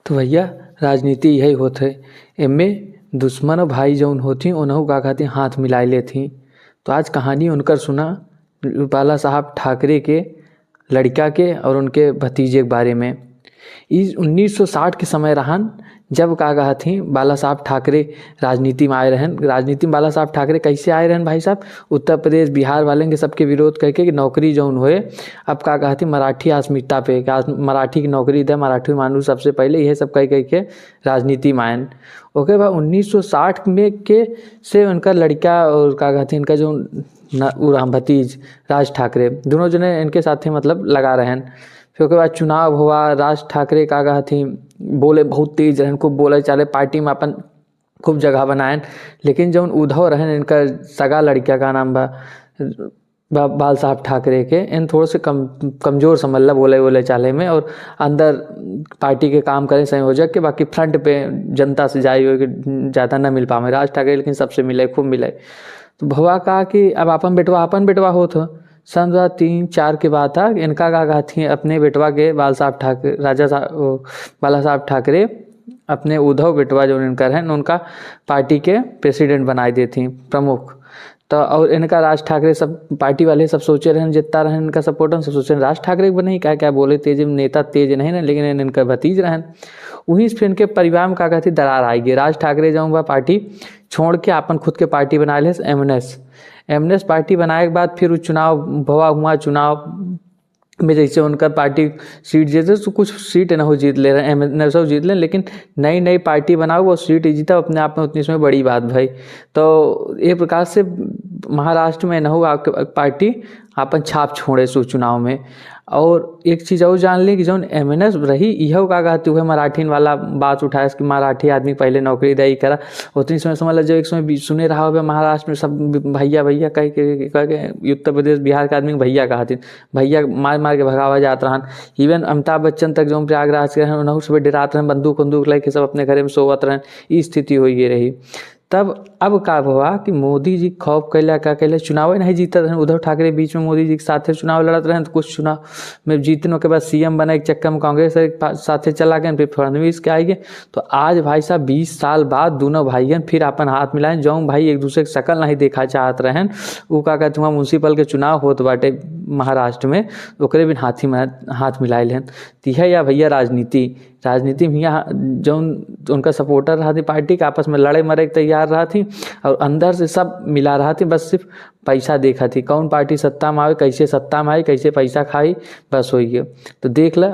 तो भैया राजनीति यही होथे। एमे दुश्मन और भाई जौन होती उन्हों का कहती हाथ मिलाए लेथी। तो आज कहानी उनकर सुना बाला साहब ठाकरे के लड़का के और उनके भतीजे के बारे में। इस 1960 के समय रहन जब का कहा थी बाला साहब ठाकरे राजनीति में आए रहन। राजनीति में बाला साहब ठाकरे कैसे आए रहन भाई साहब? उत्तर प्रदेश बिहार वाले के सबके विरोध करके कि नौकरी जौन होए अब का कहा थी मराठी अस्मिता पे मराठी की नौकरी दे, मराठी मानू सबसे पहले यह सब कह के राजनीति में आयन। ओके बाद 1960 में के से उनका लड़का और का कहती इनका जो भतीज राज ठाकरे दोनों जने इनके साथ मतलब लगा रहन। फिर उसके बाद चुनाव हुआ। राज ठाकरे का कहा थी बोले बहुत तेज रहन, खूब बोले चाले, पार्टी में अपन खूब जगह बनाएन। लेकिन जौन उद्धव रहन इनका सगा लड़का का नाम बाल साहब ठाकरे के इन थोड़े से कमज़ोर समझ बोले चाले में, और अंदर पार्टी के काम करें संयोजक के, बाकी फ्रंट पे जनता से जाए हुए ज़्यादा न मिल पाए राज ठाकरे, लेकिन सबसे मिले खूब मिले। तो भवा कहा कि अब अपन बेटवा हो तो सन 2003-4 के बाद था इनका का कहा थी अपने बेटवा के बाला साहब ठाकरे अपने उद्धव बेटवा जो इनका है उनका पार्टी के प्रेसिडेंट बनाए देती प्रमुख। तो और इनका राज ठाकरे सब पार्टी वाले सब सोचे रहे जितना रहे इनका सपोर्टर सब सोचे राज ठाकरे बने क्या क्या बोले तेज नेता तेज नहीं ना, लेकिन इनका भतीज रहन। वहीं से फिर इनके परिवार में का कहती दरार आएगी। राज ठाकरे जाऊँगा पार्टी छोड़ के अपन खुद के पार्टी बना ले एमएनएस पार्टी बनाए के बाद फिर चुनाव हुआ। चुनाव में जैसे उनका पार्टी सीट जीते तो कुछ सीट ना हो जीत ले रहे एमएनएस जीत लें, लेकिन नई पार्टी बनाओ वो सीट जीता अपने आप में उतनी इसमें बड़ी बात भाई। तो एक प्रकार से महाराष्ट्र में न हो पार्टी अपन छाप छोड़े सो चुनाव में। और एक चीज़ और जान ली कि जो एमएनएस रही यह का कहती हुए मराठी वाला बात उठाया कि मराठी आदमी पहले नौकरी दे करा उतनी समय समझ लो। जो एक समय सुने रहा हो महाराष्ट्र में सब भैया कह के उत्तर प्रदेश बिहार के आदमी भैया कहते भैया मार के भगावा जात रहन। इवन अमिताभ बच्चन तक जो प्रयागराज के रहन सब डरात रहन, बंदूक लेके सब अपने घरे में सोवत रहन। ये स्थिति हुई रही। तब अब का हुआ कि मोदी जी खौफ कैला का कैला चुनाव नहीं जीतत रहे। उद्धव ठाकरे बीच में मोदी जी के साथ चुनाव लड़त रहे तो कुछ चुनाव में जीतने के बाद सीएम बने एक चक्कर में कांग्रेस के साथ चला गए, फिर फडणवीस के आएंगे। तो आज भाई साहब 20 साल बाद दोनों भाइयन फिर अपन हाथ मिलाएं। जो भाई एक दूसरे की शकल नहीं देखा चाहत रहन वो का कहते वहाँ म्यूनसिपल के चुनाव होत बाटे महाराष्ट्र में ओकरे भी हाथ मिलाए लेन। तिहा या भैया राजनीति में यहाँ जो उनका सपोर्टर रहा थी पार्टी के आपस में लड़े मरे तैयार रहा थी और अंदर से सब मिला रहा थी, बस सिर्फ पैसा देखा थी कौन पार्टी सत्ता में आवे, कैसे सत्ता में आई, कैसे पैसा खाई, बस हो गया। तो देख ला